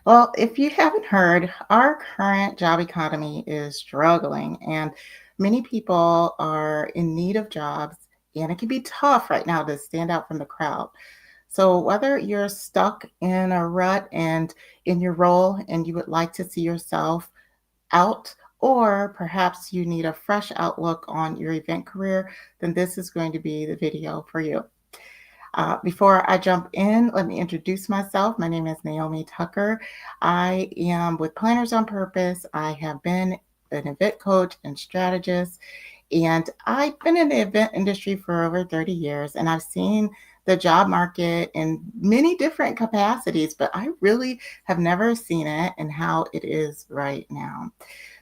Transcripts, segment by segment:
Well, if you haven't heard, our current job economy is struggling, and many people are in need of jobs, and it can be tough right now to stand out from the crowd. So, whether you're stuck in a rut and in your role and you would like to see yourself out, or perhaps you need a fresh outlook on your event career, then this is going to be the video for you. Before I jump in, let me introduce myself. My name is Naomi Tucker. I am with Planners on Purpose. I have been an event coach and strategist, and I've been in the event industry for over 30 years, and I've seen the job market in many different capacities, but I really have never seen it and how it is right now.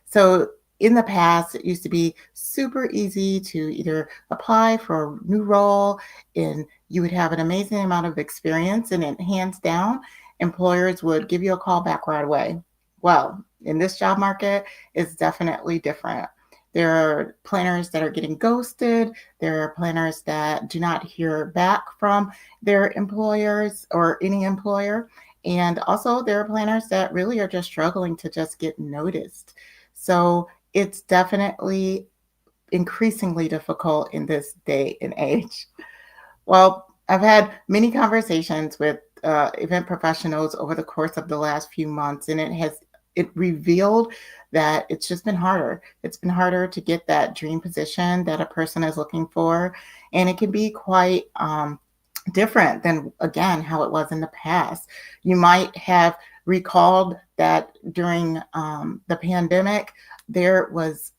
So in the past, it used to be super easy to either apply for a new role and you would have an amazing amount of experience, and it hands down, employers would give you a call back right away. Well, in this job market, it's definitely different. There are planners that are getting ghosted. There are planners that do not hear back from their employers or any employer. And also, there are planners that really are just struggling to just get noticed. So it's definitely increasingly difficult in this day and age. Well, I've had many conversations with event professionals over the course of the last few months, and it revealed that it's just been harder. It's been harder to get that dream position that a person is looking for, and it can be quite different than again how it was in the past. You might have recalled that during the pandemic, there was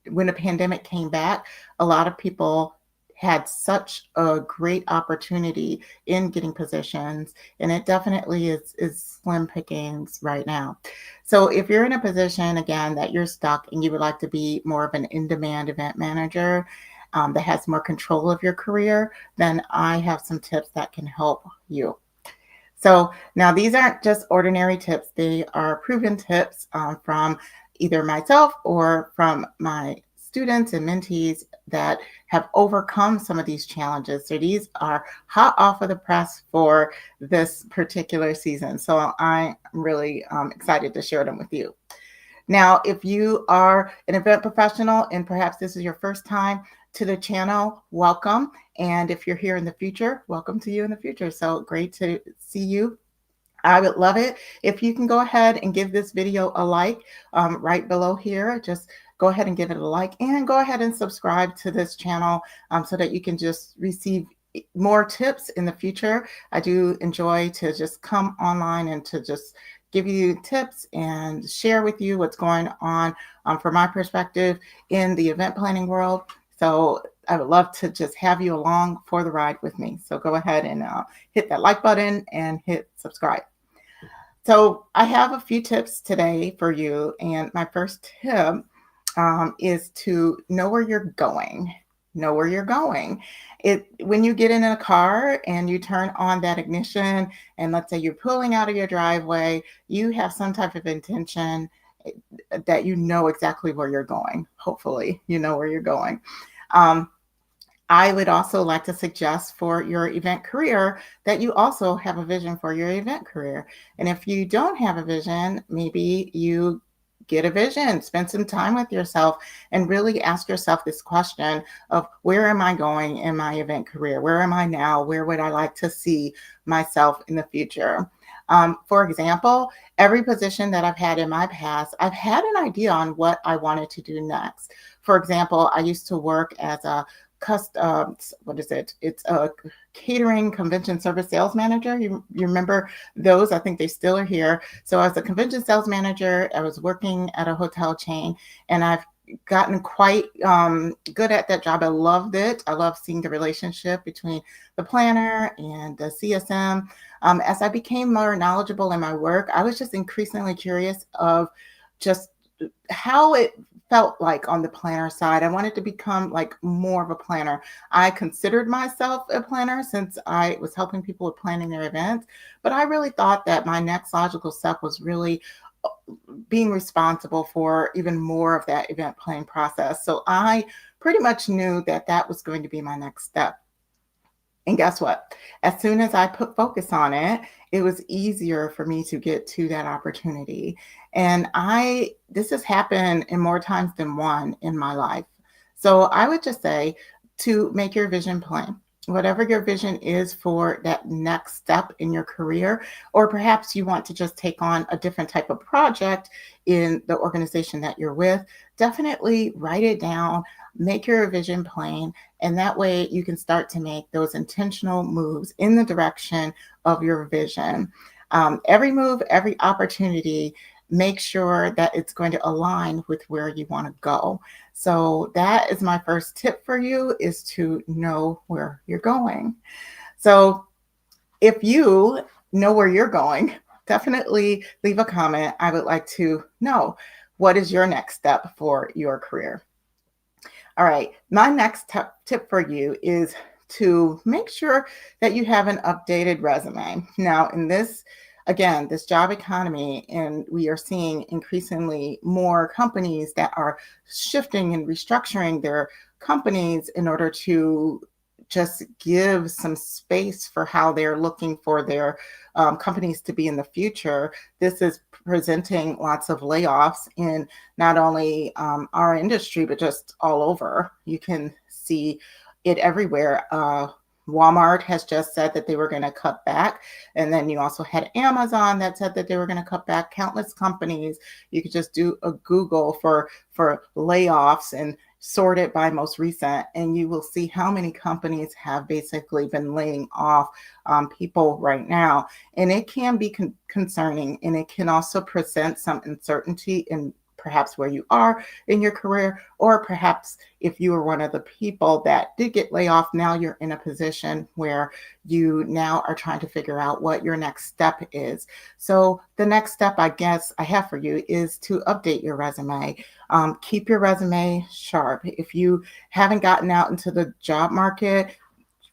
when the pandemic came back, a lot of people had such a great opportunity in getting positions, and it definitely is slim pickings right now. So if you're in a position again that you're stuck and you would like to be more of an in-demand event manager that has more control of your career, then I have some tips that can help you. So now these aren't just ordinary tips, they are proven tips from either myself or from my students and mentees that have overcome some of these challenges. So these are hot off of the press for this particular season. So I'm really excited to share them with you. Now, if you are an event professional and perhaps this is your first time to the channel, welcome. And if you're here in the future, welcome to you in the future. So great to see you. I would love it if you can go ahead and give this video a like right below here. Just go ahead and give it a like and go ahead and subscribe to this channel so that you can just receive more tips in the future. I do enjoy to just come online and to just give you tips and share with you what's going on from my perspective in the event planning world. So I would love to just have you along for the ride with me. So go ahead and hit that like button and hit subscribe. So I have a few tips today for you. And my first tip is to know where you're going. Know where you're going. When you get in a car and you turn on that ignition, and let's say you're pulling out of your driveway, you have some type of intention that you know exactly where you're going. Hopefully, you know where you're going. I would also like to suggest for your event career that you also have a vision for your event career. And if you don't have a vision, maybe you get a vision, spend some time with yourself, and really ask yourself this question of where am I going in my event career? Where am I now? Where would I like to see myself in the future? For example, every position that I've had in my past, I've had an idea on what I wanted to do next. For example, I used to work as a what is it? It's a catering convention service sales manager. You remember those? I think they still are here. So as a convention sales manager, I was working at a hotel chain, and I've gotten quite good at that job. I loved it. I love seeing the relationship between the planner and the CSM. As I became more knowledgeable in my work, I was just increasingly curious of just how it felt like on the planner side. I wanted to become like more of a planner. I considered myself a planner since I was helping people with planning their events, but I really thought that my next logical step was really being responsible for even more of that event planning process. So I pretty much knew that that was going to be my next step. And guess what? As soon as I put focus on it, it was easier for me to get to that opportunity. And this has happened in more times than one in my life. So I would just say to make your vision plain. Whatever your vision is for that next step in your career, or perhaps you want to just take on a different type of project in the organization that you're with, definitely write it down, make your vision plain, and that way you can start to make those intentional moves in the direction of your vision. Every move, every opportunity, make sure that it's going to align with where you want to go. So that is my first tip for you, is to know where you're going. So if you know where you're going, definitely leave a comment. I would like to know, what is your next step for your career? All right, my next tip for you is to make sure that you have an updated resume. Now, in this job economy, and we are seeing increasingly more companies that are shifting and restructuring their companies in order to just give some space for how they're looking for their companies to be in the future. This is presenting lots of layoffs in not only our industry, but just all over. You can see it everywhere. Walmart has just said that they were going to cut back. And then you also had Amazon that said that they were going to cut back. Countless companies. You could just do a Google for layoffs and sort it by most recent, and you will see how many companies have basically been laying off people right now. And it can be concerning, and it can also present some uncertainty in perhaps where you are in your career, or perhaps if you were one of the people that did get laid off, now you're in a position where you now are trying to figure out what your next step is. So the next step I guess I have for you is to update your resume. Keep your resume sharp. If you haven't gotten out into the job market,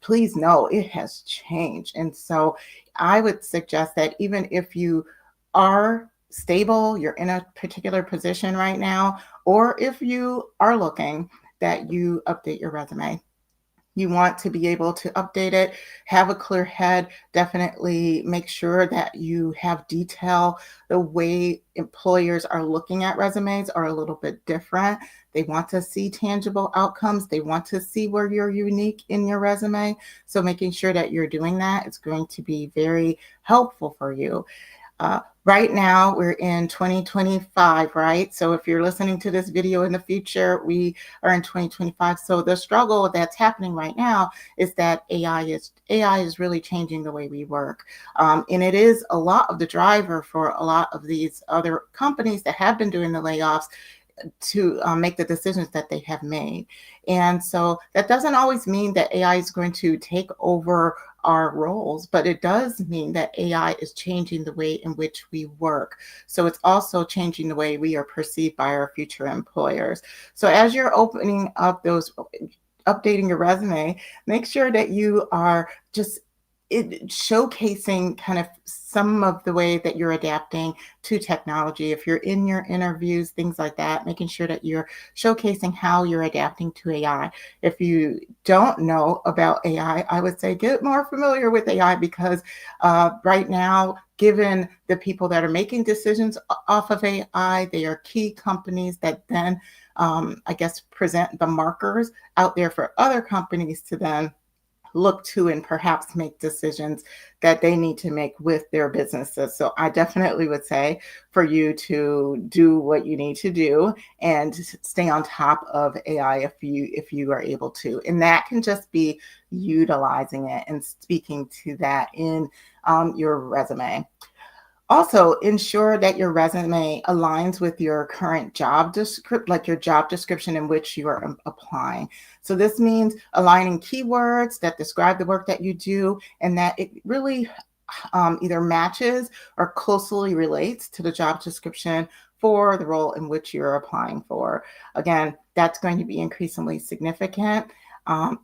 please know it has changed. And so I would suggest that even if you are stable, you're in a particular position right now, or if you are looking, that you update your resume. You want to be able to update it, have a clear head, definitely make sure that you have detail. The way employers are looking at resumes are a little bit different. They want to see tangible outcomes. They want to see where you're unique in your resume. So making sure that you're doing that is going to be very helpful for you. Right now, we're in 2025, right? So if you're listening to this video in the future, we are in 2025. So the struggle that's happening right now is that AI is really changing the way we work. And it is a lot of the driver for a lot of these other companies that have been doing the layoffs to make the decisions that they have made. And so that doesn't always mean that AI is going to take over our roles, but it does mean that AI is changing the way in which we work. So it's also changing the way we are perceived by our future employers. So as you're opening up updating your resume, make sure that you are just showcasing kind of some of the way that you're adapting to technology. If you're in your interviews, things like that, making sure that you're showcasing how you're adapting to AI. If you don't know about AI, I would say get more familiar with AI, because right now, given the people that are making decisions off of AI, they are key companies that then, I guess, present the markers out there for other companies to then look to and perhaps make decisions that they need to make with their businesses. So I definitely would say for you to do what you need to do and stay on top of AI if you are able to. And that can just be utilizing it and speaking to that in your resume. Also, ensure that your resume aligns with your current job description, like your job description in which you are applying. So this means aligning keywords that describe the work that you do, and that it really either matches or closely relates to the job description for the role in which you're applying for. Again, that's going to be increasingly significant.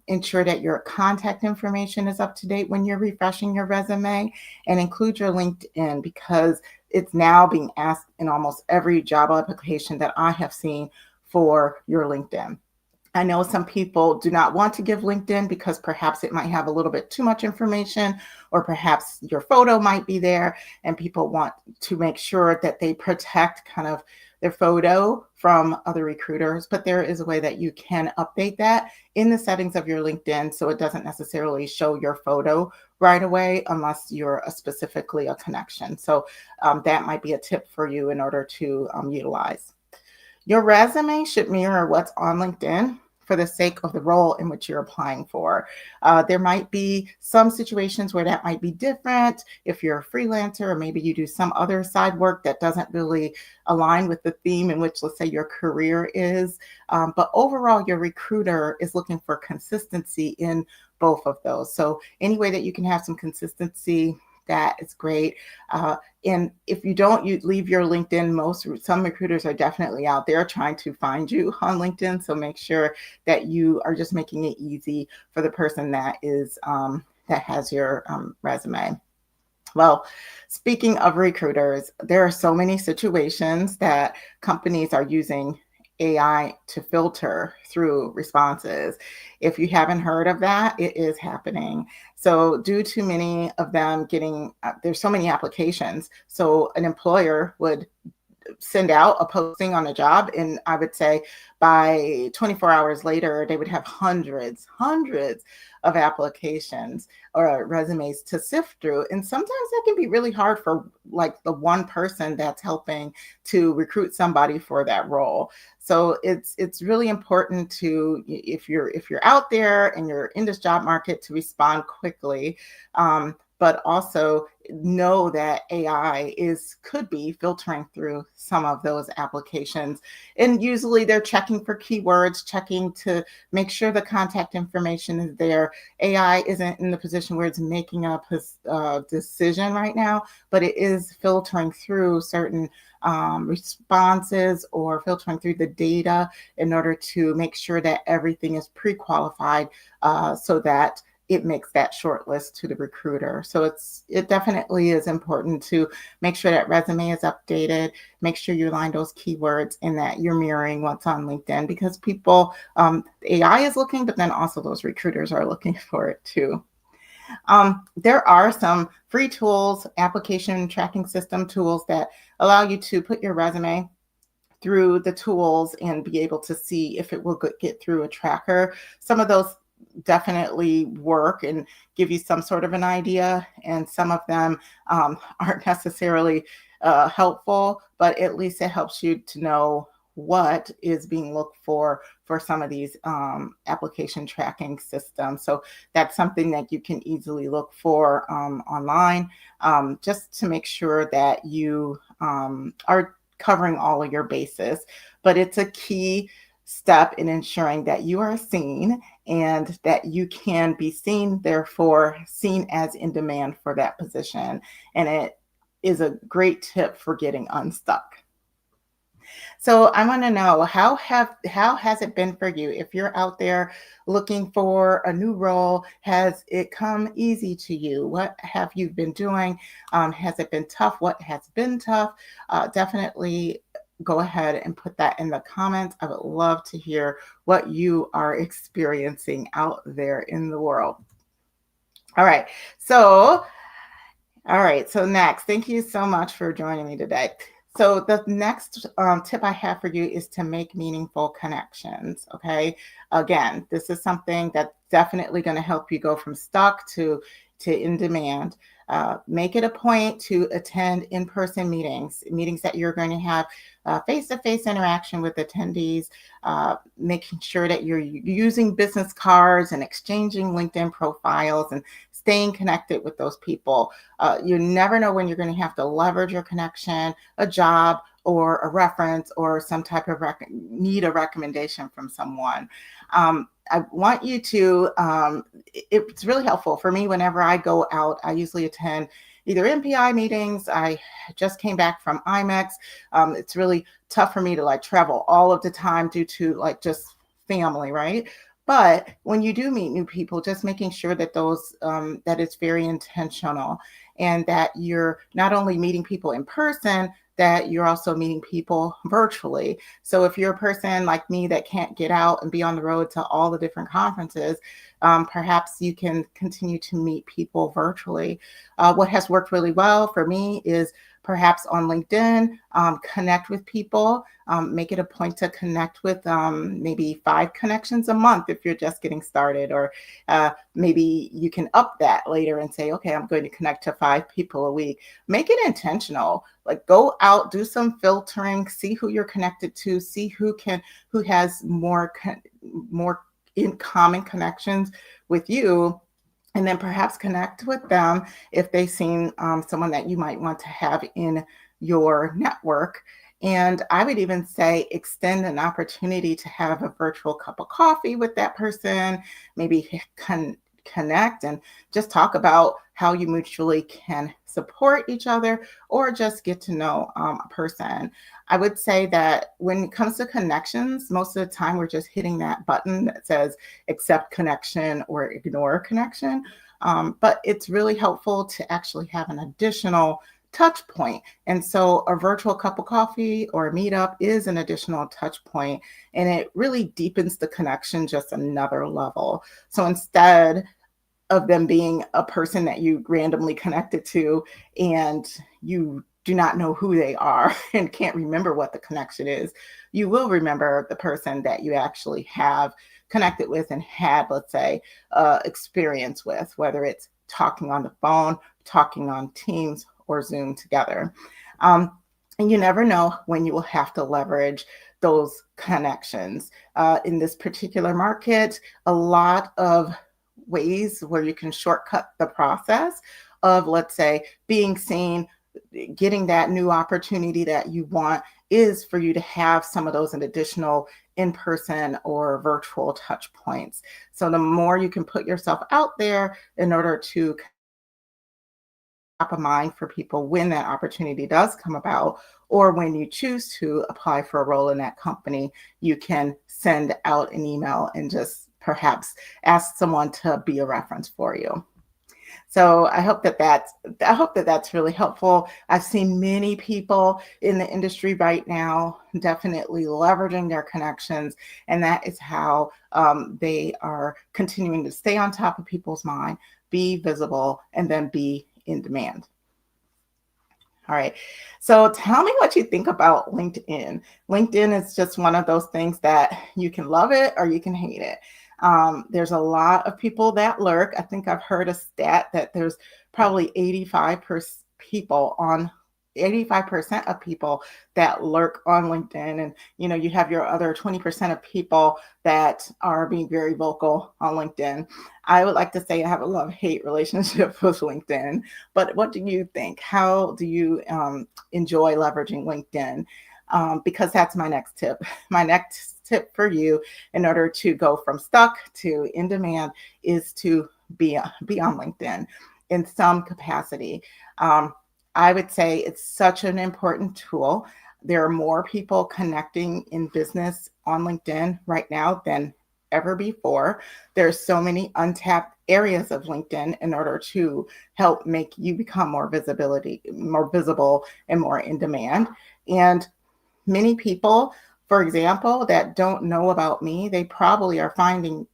Ensure that your contact information is up to date when you're refreshing your resume, and include your LinkedIn, because it's now being asked in almost every job application that I have seen for your LinkedIn. I know some people do not want to give LinkedIn because perhaps it might have a little bit too much information, or perhaps your photo might be there, and people want to make sure that they protect kind of their photo from other recruiters. But there is a way that you can update that in the settings of your LinkedIn so it doesn't necessarily show your photo right away unless you're specifically a connection. So that might be a tip for you in order to utilize. Your resume should mirror what's on LinkedIn for the sake of the role in which you're applying for. There might be some situations where that might be different if you're a freelancer, or maybe you do some other side work that doesn't really align with the theme in which, let's say, your career is. But overall, your recruiter is looking for consistency in both of those. So any way that you can have some consistency, that is great. And if you don't, you leave your LinkedIn. Some recruiters are definitely out there trying to find you on LinkedIn. So make sure that you are just making it easy for the person that has your resume. Well, speaking of recruiters, there are so many situations that companies are using AI to filter through responses. If you haven't heard of that, it is happening. So, due to many of them there's so many applications. So, an employer would send out a posting on a job, and I would say by 24 hours later they would have hundreds of applications or resumes to sift through. And sometimes that can be really hard for like the one person that's helping to recruit somebody for that role. So it's really important to, if you're out there and you're in this job market, to respond quickly, but also know that AI could be filtering through some of those applications. And usually they're checking for keywords, checking to make sure the contact information is there. AI isn't in the position where it's making up his decision right now, but it is filtering through certain responses, or filtering through the data in order to make sure that everything is pre-qualified, so that it makes that short list to the recruiter. So it definitely is important to make sure that resume is updated, make sure you line those keywords, and that you're mirroring what's on LinkedIn, because people, AI is looking, but then also those recruiters are looking for it too. There are some free tools, application tracking system tools, that allow you to put your resume through the tools and be able to see if it will get through a tracker. Some of those definitely work and give you some sort of an idea, and some of them aren't necessarily helpful, but at least it helps you to know what is being looked for some of these application tracking systems. So that's something that you can easily look for online, just to make sure that you are covering all of your bases. But it's a key step in ensuring that you are seen and that you can be seen, therefore seen as in demand for that position. And it is a great tip for getting unstuck. So I want to know, how has it been for you? If you're out there looking for a new role, has it come easy to you? What have you been doing? Has it been tough? What has been tough? Definitely go ahead and put that in the comments. I would love to hear what you are experiencing out there in the world. All right. So next, thank you so much for joining me today. So the next tip I have for you is to make meaningful connections. Okay. Again, this is something that's definitely going to help you go from stuck to in demand. Make it a point to attend in-person meetings that you're going to have face-to-face interaction with attendees, making sure that you're using business cards and exchanging LinkedIn profiles and staying connected with those people. You never know when you're going to have to leverage your connection, a job, or a reference, or some type of need a recommendation from someone. I want you to, it's really helpful for me whenever I go out. I usually attend either MPI meetings. I just came back from IMEX. It's really tough for me to like travel all of the time due to like just family, right? But when you do meet new people, just making sure that that it's very intentional. and that you're not only meeting people in person, that you're also meeting people virtually. So if you're a person like me that can't get out and be on the road to all the different conferences, perhaps you can continue to meet people virtually. What has worked really well for me is perhaps on LinkedIn, connect with people, make it a point to connect with maybe 5 connections a month if you're just getting started, or maybe you can up that later and say, okay, I'm going to connect to 5 people a week. Make it intentional. Like, go out, do some filtering, see who you're connected to, see who has more in common connections with you, and then perhaps connect with them if they seem someone that you might want to have in your network. And I would even say extend an opportunity to have a virtual cup of coffee with that person, maybe connect and just talk about how you mutually can support each other, or just get to know a person. I would say that when it comes to connections, most of the time we're just hitting that button that says accept connection or ignore connection. But it's really helpful to actually have an additional touch point. And so a virtual cup of coffee or a meetup is an additional touch point, and it really deepens the connection just another level. So instead of them being a person that you randomly connected to and you do not know who they are and can't remember what the connection is, you will remember the person that you actually have connected with and had, let's say, experience with, whether it's talking on the phone, talking on Teams or Zoom together. And you never know when you will have to leverage those connections. In this particular market, a lot of ways where you can shortcut the process of, let's say, being seen, getting that new opportunity that you want, is for you to have some of those additional in-person or virtual touch points. So the more you can put yourself out there in order to top of mind for people when that opportunity does come about, or when you choose to apply for a role in that company, you can send out an email and just perhaps ask someone to be a reference for you. So I hope that that's really helpful. I've seen many people in the industry right now definitely leveraging their connections, and that is how they are continuing to stay on top of people's mind, be visible, and then be in demand. All right. So tell me what you think about LinkedIn. LinkedIn is just one of those things that you can love it or you can hate it. There's a lot of people that lurk. I think I've heard a stat that there's probably 85% of people that lurk on LinkedIn. And, you have your other 20% of people that are being very vocal on LinkedIn. I would like to say I have a love-hate relationship with LinkedIn, but what do you think? How do you enjoy leveraging LinkedIn? Because that's my next tip. My next tip for you in order to go from stuck to in demand is to be on LinkedIn in some capacity. I would say it's such an important tool. There are more people connecting in business on LinkedIn right now than ever before. There's so many untapped areas of LinkedIn in order to help make you become more visible and more in demand. And many people, for example, that don't know about me, they probably are finding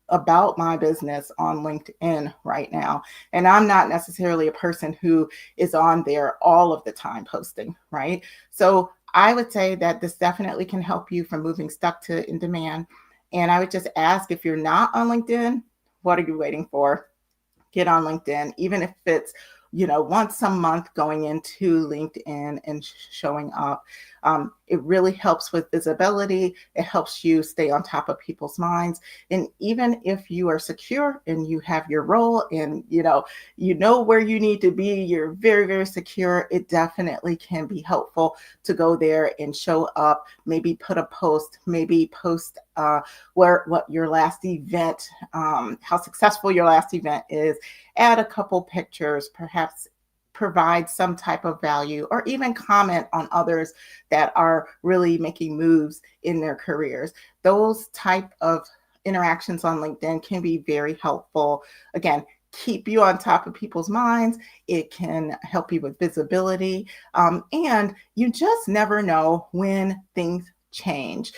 about my business on LinkedIn right now. And I'm not necessarily a person who is on there all of the time posting, right? So I would say that this definitely can help you from moving stuck to in demand. And I would just ask, if you're not on LinkedIn, what are you waiting for? Get on LinkedIn, even if it's, once a month going into LinkedIn and showing up. It really helps with visibility. It helps you stay on top of people's minds. And even if you are secure and you have your role and, you know where you need to be, you're very, very secure, it definitely can be helpful to go there and show up, maybe put a post, maybe post what your last event, how successful your last event is, add a couple pictures, perhaps provide some type of value, or even comment on others that are really making moves in their careers. Those type of interactions on LinkedIn can be very helpful. Again, keep you on top of people's minds. It can help you with visibility. And you just never know when things change.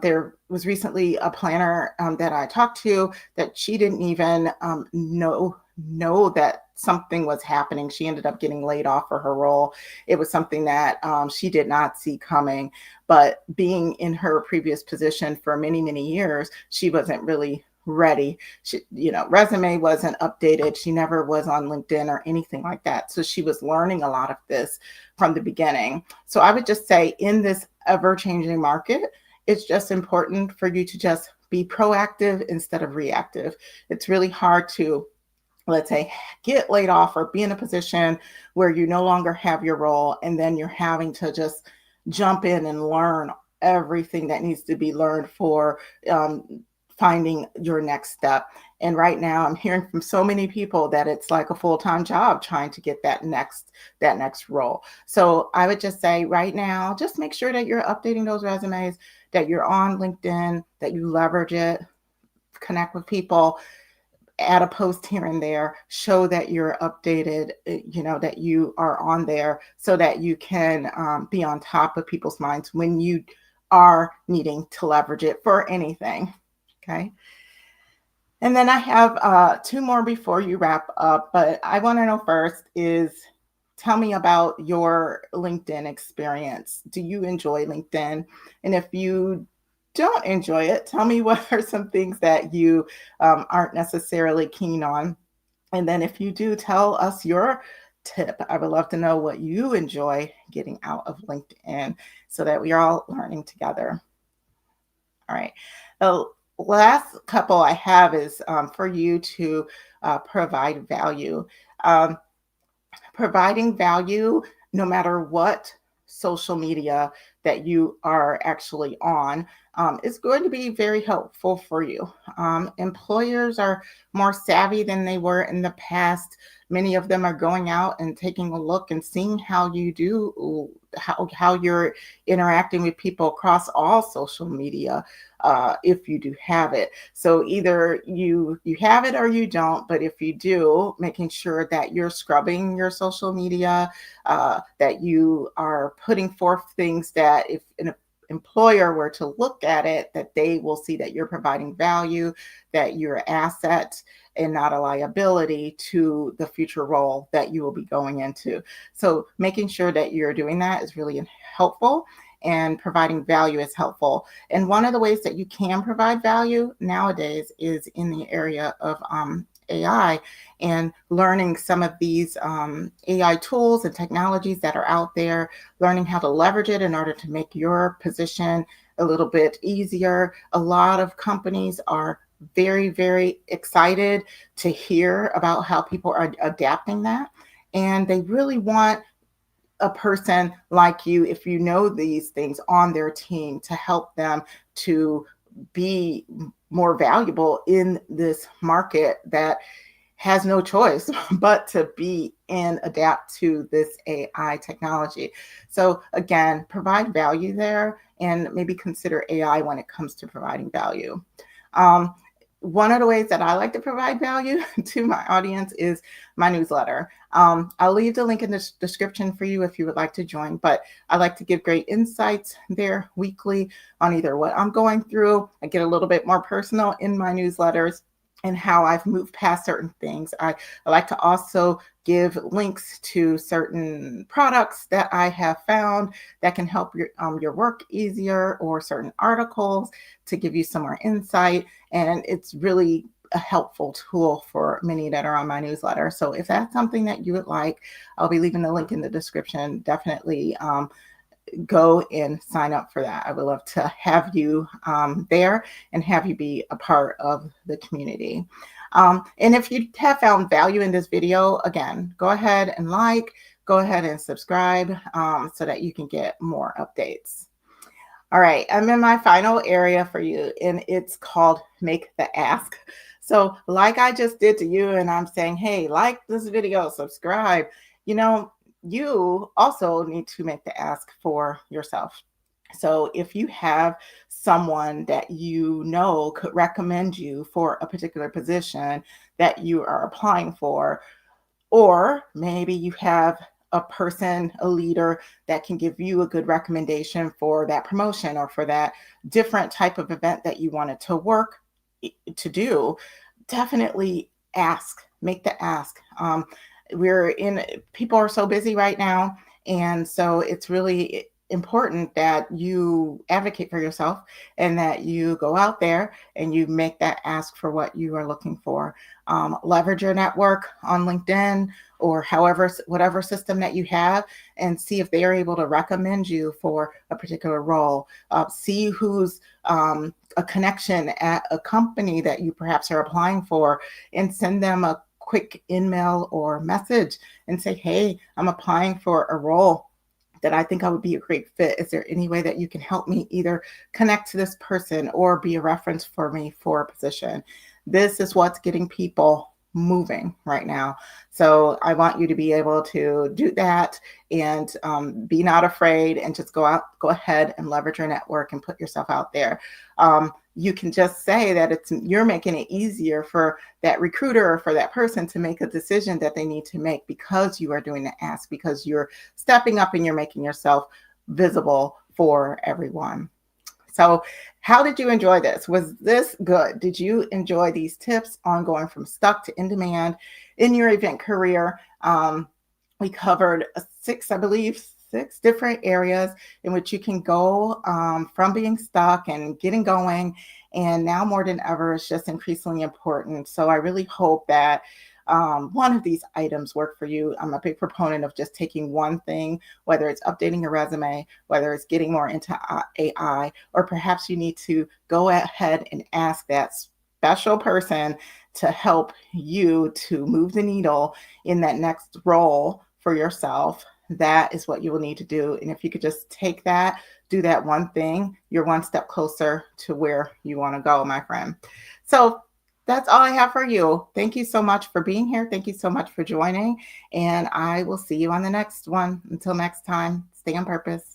There was recently a planner that I talked to that she didn't even know that something was happening. She ended up getting laid off for her role. It was something that she did not see coming. But being in her previous position for many, many years, she wasn't really ready. Resume wasn't updated. She never was on LinkedIn or anything like that. So she was learning a lot of this from the beginning. So I would just say in this ever changing market, it's just important for you to just be proactive instead of reactive. It's really hard to, let's say, get laid off or be in a position where you no longer have your role, and then you're having to just jump in and learn everything that needs to be learned for finding your next step. And right now I'm hearing from so many people that it's like a full-time job trying to get that next role. So I would just say right now, just make sure that you're updating those resumes, that you're on LinkedIn, that you leverage it, connect with people, add a post here and there, show that you're updated, that you are on there so that you can be on top of people's minds when you are needing to leverage it for anything. Okay. And then I have two more before you wrap up, but I want to know first is, tell me about your LinkedIn experience. Do you enjoy LinkedIn? And if you don't enjoy it, tell me what are some things that you aren't necessarily keen on. And then if you do, tell us your tip. I would love to know what you enjoy getting out of LinkedIn so that we are all learning together. All right. The last couple I have is for you to provide value. Um, Providing value, no matter what social media that you are actually on, is going to be very helpful for you. Employers are more savvy than they were in the past. Many of them are going out and taking a look and seeing how you do, how you're interacting with people across all social media, if you do have it. So either you have it or you don't. But if you do, making sure that you're scrubbing your social media, that you are putting forth things that if an employer were to look at it, that they will see that you're providing value, that you're an asset and not a liability to the future role that you will be going into. So making sure that you're doing that is really helpful, and providing value is helpful. And one of the ways that you can provide value nowadays is in the area of AI, and learning some of these AI tools and technologies that are out there, learning how to leverage it in order to make your position a little bit easier. A lot of companies are very, very excited to hear about how people are adapting that. And they really want a person like you, if you know these things, on their team to help them to be more valuable in this market that has no choice but to be and adapt to this AI technology. So again, provide value there, and maybe consider AI when it comes to providing value. Um, One of the ways that I like to provide value to my audience is my newsletter. I'll leave the link in the description for you if you would like to join, but I like to give great insights there weekly on either what I'm going through. I get a little bit more personal in my newsletters and how I've moved past certain things. I like to also give links to certain products that I have found that can help your work easier, or certain articles to give you some more insight. And it's really a helpful tool for many that are on my newsletter. So if that's something that you would like, I'll be leaving the link in the description. Definitely go and sign up for that. I would love to have you there and have you be a part of the community. And if you have found value in this video, again, go ahead and go ahead and subscribe so that you can get more updates. All right, I'm in my final area for you, and it's called Make the Ask. So like I just did to you, and I'm saying, hey, like this video, subscribe, you also need to make the ask for yourself. So if you have someone that you know could recommend you for a particular position, that you are applying for. Or maybe you have a person, a leader that can give you a good recommendation for that promotion or for that different type of event that you wanted to work to do. Definitely ask, make the ask. We're in, people are so busy right now. And so it's really important that you advocate for yourself and that you go out there and you make that ask for what you are looking for. Leverage your network on LinkedIn or however, whatever system that you have, and see if they are able to recommend you for a particular role. See who's a connection at a company that you perhaps are applying for, and send them a quick email or message and say, hey, I'm applying for a role that I think I would be a great fit. Is there any way that you can help me either connect to this person or be a reference for me for a position? This is what's getting people moving right now. So I want you to be able to do that and be not afraid and just go ahead and leverage your network and put yourself out there. You can just say that you're making it easier for that recruiter or for that person to make a decision that they need to make because you are doing the ask, because you're stepping up and you're making yourself visible for everyone. So, how did you enjoy this? Was this good? Did you enjoy these tips on going from stuck to in demand in your event career? We covered six, I believe, six different areas in which you can go from being stuck and getting going. And now more than ever, it's just increasingly important. So I really hope that one of these items work for you. I'm a big proponent of just taking one thing, whether it's updating your resume, whether it's getting more into AI, or perhaps you need to go ahead and ask that special person to help you to move the needle in that next role for yourself. That is what you will need to do. And if you could just take that, do that one thing, you're one step closer to where you want to go, my friend. So that's all I have for you. Thank you so much for being here. Thank you so much for joining. And I will see you on the next one. Until next time, stay on purpose.